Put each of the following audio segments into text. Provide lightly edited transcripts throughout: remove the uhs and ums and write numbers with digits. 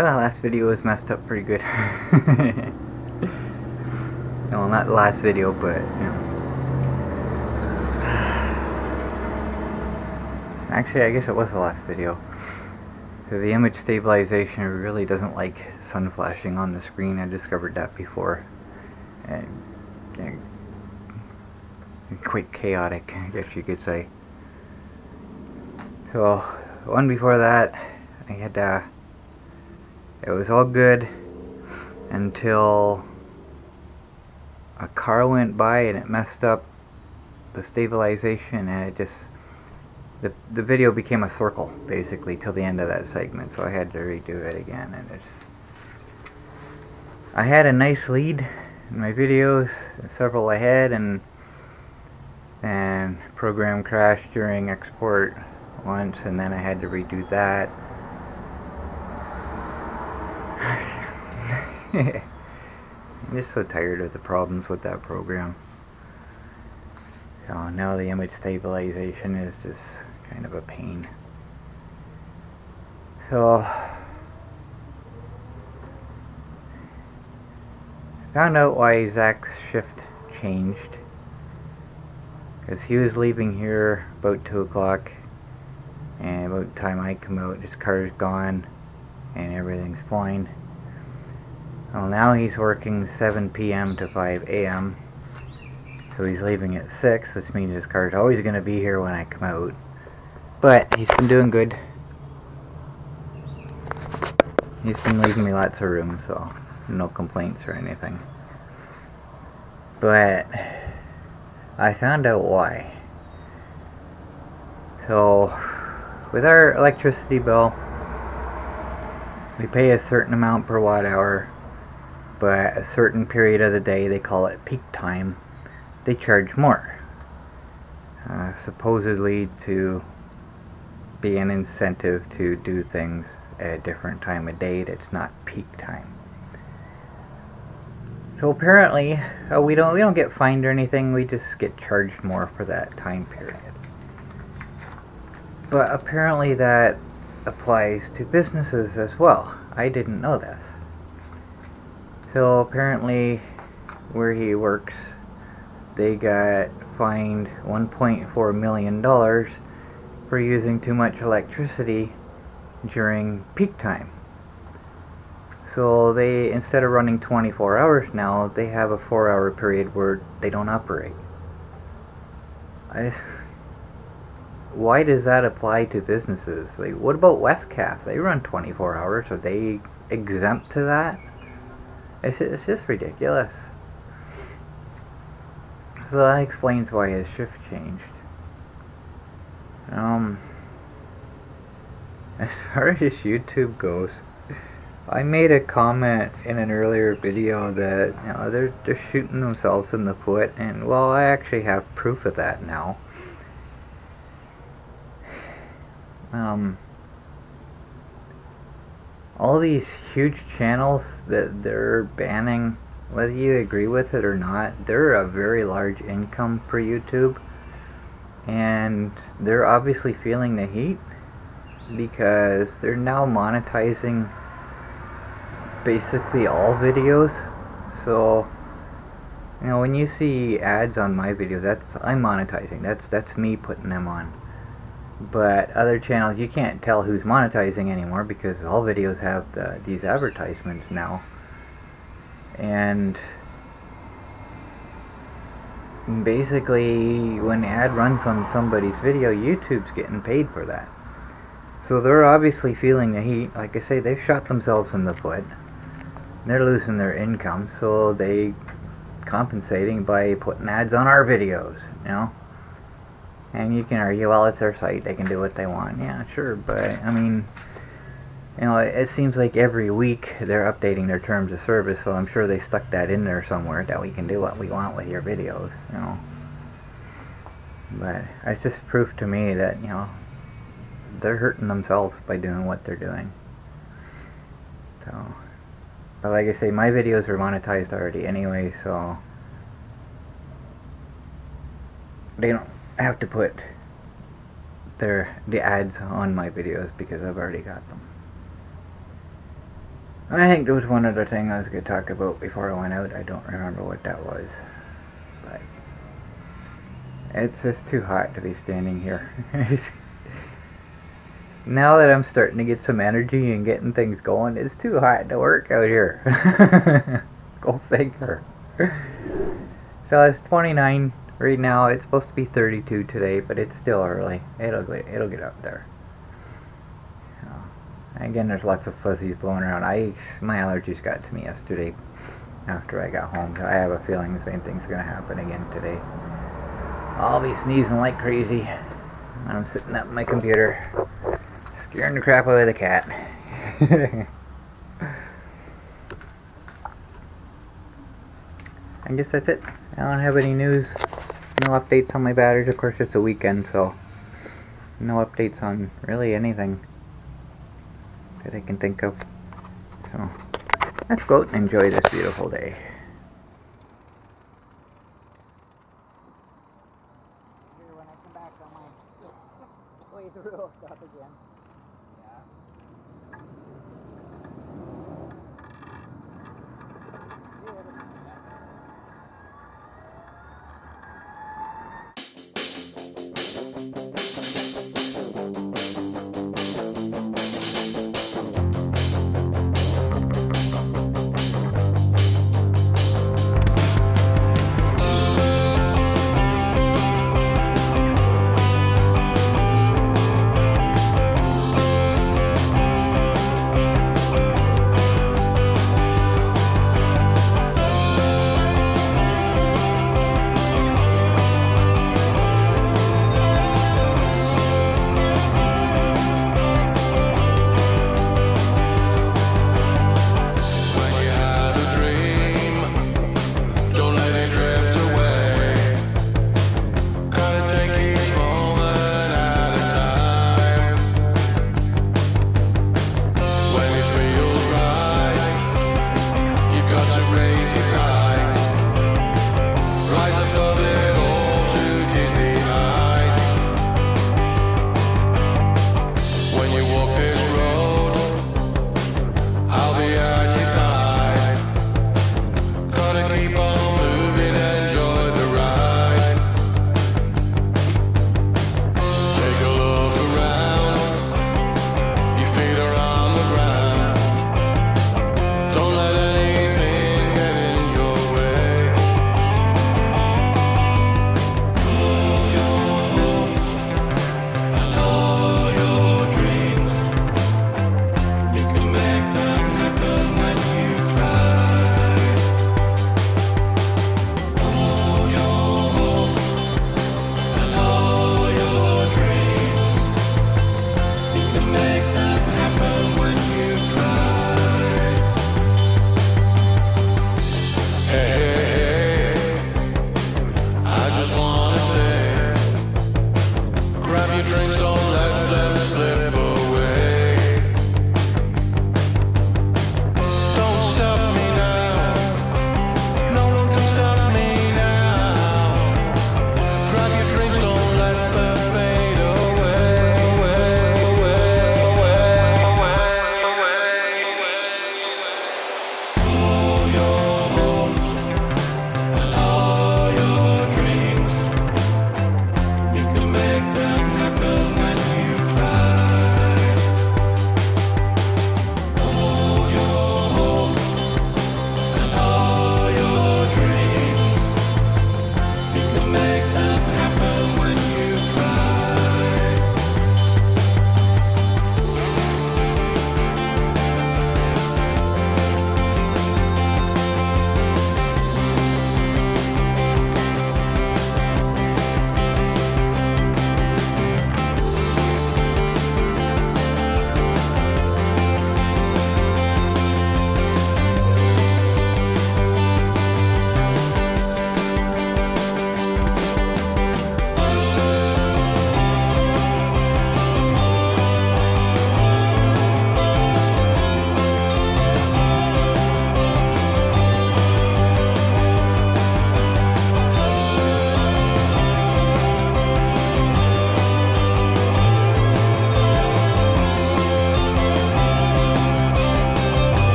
So that last video was messed up pretty good. No, not the last video, but you know. Actually, I guess it was the last video. So the image stabilization really doesn't like sun flashing on the screen. I discovered that before. And quite chaotic, I guess you could say. So one before that, I had it was all good until a car went by and it messed up the stabilization, and it just the video became a circle basically till the end of that segment, so I had to redo it again. And I had a nice lead in my videos, several ahead, and program crashed during export once, and then I had to redo that. I'm just so tired of the problems with that program. So now the image stabilization is just kind of a pain. So I found out why Zach's shift changed, because he was leaving here about 2 o'clock, and about the time I come out, his car's gone and everything's fine. Well, now he's working 7 p.m. to 5 a.m. So he's leaving at 6, which means his car's always going to be here when I come out. But he's been doing good. He's been leaving me lots of room, so no complaints or anything. But I found out why. So with our electricity bill, we pay a certain amount per watt hour, but a certain period of the day, they call it peak time, they charge more. Supposedly to be an incentive to do things at a different time of day that's not peak time. So apparently, we don't get fined or anything, we just get charged more for that time period. But apparently that applies to businesses as well. I didn't know this. So apparently where he works, they got fined $1.4 million for using too much electricity during peak time. So they, instead of running 24 hours now, they have a 4-hour period where they don't operate. Why does that apply to businesses? Like, what about Westcast? They run 24 hours. Are they exempt to that? It's just ridiculous. So that explains why his shift changed. As far as YouTube goes, I made a comment in an earlier video that, you know, they're shooting themselves in the foot, and well, I actually have proof of that now. All these huge channels that they're banning, whether you agree with it or not, they're a very large income for YouTube, and they're obviously feeling the heat because they're now monetizing basically all videos. So, you know, when you see ads on my videos, I'm monetizing. That's me putting them on. But other channels, you can't tell who's monetizing anymore because all videos have these advertisements now. And basically, when the ad runs on somebody's video, YouTube's getting paid for that. So they're obviously feeling the heat. Like I say, they've shot themselves in the foot. They're losing their income, so they compensating by putting ads on our videos, you know. And you can argue, well, it's their site, they can do what they want. Yeah, sure, but I mean, you know, it seems like every week they're updating their terms of service, so I'm sure they stuck that in there somewhere, that we can do what we want with your videos, you know. But it's just proof to me that, you know, they're hurting themselves by doing what they're doing. So, but like I say, my videos are monetized already anyway, so they don't have to put the ads on my videos because I've already got them. I think there was one other thing I was going to talk about before I went out. I don't remember what that was. But it's just too hot to be standing here. Now that I'm starting to get some energy and getting things going, it's too hot to work out here. Go figure. So it's 29 right now. It's supposed to be 32 today, but it's still early. It'll get up there. Again, there's lots of fuzzies blowing around. My allergies got to me yesterday after I got home. So I have a feeling the same thing's going to happen again today. I'll be sneezing like crazy when I'm sitting at my computer, scaring the crap out of the cat. I guess that's it. I don't have any news. No updates on my batteries. Of course, it's a weekend, so no updates on really anything that I can think of. So let's go out and enjoy this beautiful day. Here, when I come back on my way through, I'll stop again.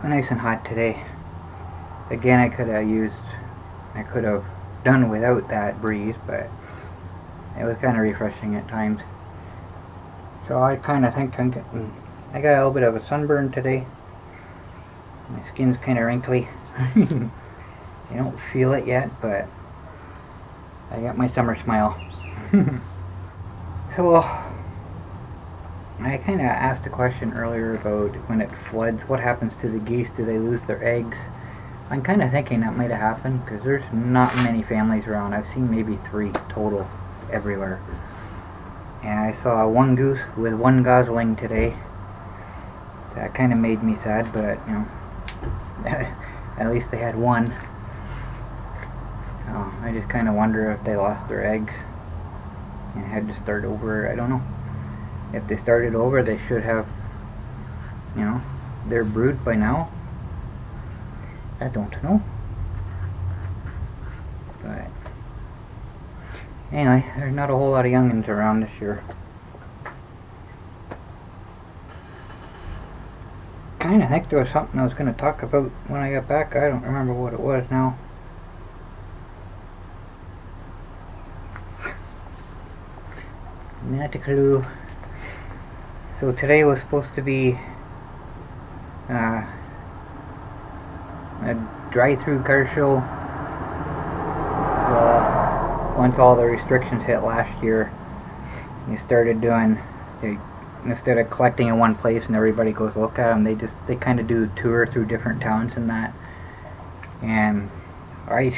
nice and hot today. Again, I could have done without that breeze, but it was kind of refreshing at times. So I kind of think I got a little bit of a sunburn today. My skin's kind of wrinkly. You don't feel it yet, but I got my summer smile. So I kind of asked a question earlier about when it floods, what happens to the geese? Do they lose their eggs? I'm kind of thinking that might have happened, because there's not many families around. I've seen maybe 3 total everywhere. And I saw one goose with 1 gosling today. That kind of made me sad, but you know, at least they had 1. I just kind of wonder if they lost their eggs and had to start over. I don't know. If they started over, they should have, you know, their brood by now. I don't know. But anyway, there's not a whole lot of youngins around this year. Kind of think there was something I was going to talk about when I got back. I don't remember what it was now. Not a clue. So today was supposed to be a drive-through car show. Once all the restrictions hit last year, they started doing, instead of collecting in one place and everybody goes look at them, they kind of do a tour through different towns and that. And I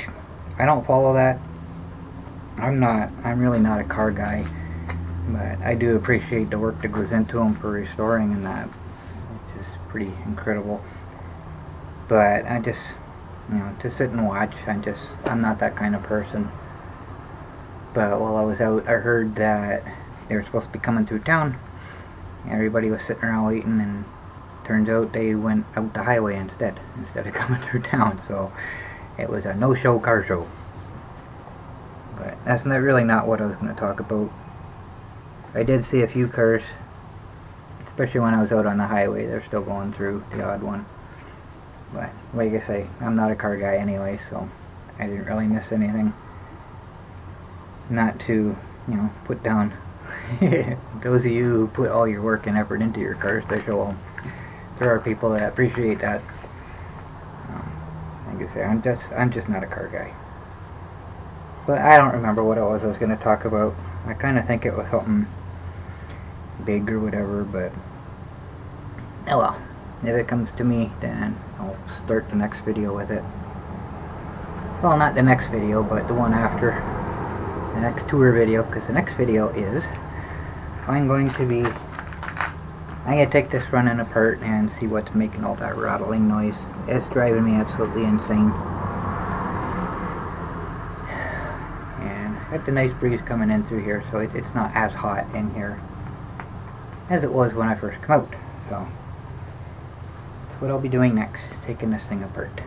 don't follow that. I'm really not a car guy, but I do appreciate the work that goes into them for restoring and that, which is pretty incredible. But I just, you know, to sit and watch, I'm not that kind of person. But while I was out, I heard that they were supposed to be coming through town. Everybody was sitting around waiting, and turns out they went out the highway instead of coming through town. So it was a no-show car show. But that's really not what I was going to talk about. I did see a few cars, especially when I was out on the highway. They're still going through, the odd one. But like I say, I'm not a car guy anyway, so I didn't really miss anything. Not to, you know, put down those of you who put all your work and effort into your cars to show them. There are people that appreciate that. Like I say, I'm just not a car guy. But I don't remember what it was I was going to talk about. I kind of think it was something big or whatever, but oh well. If it comes to me, then I'll start the next video with it. Well, not the next video, but the one after. The next tour video, because the next video is I'm going to take this running apart and see what's making all that rattling noise. It's driving me absolutely insane. And I got the nice breeze coming in through here, so it's not as hot in here as it was when I first came out. So that's what I'll be doing next, taking this thing apart.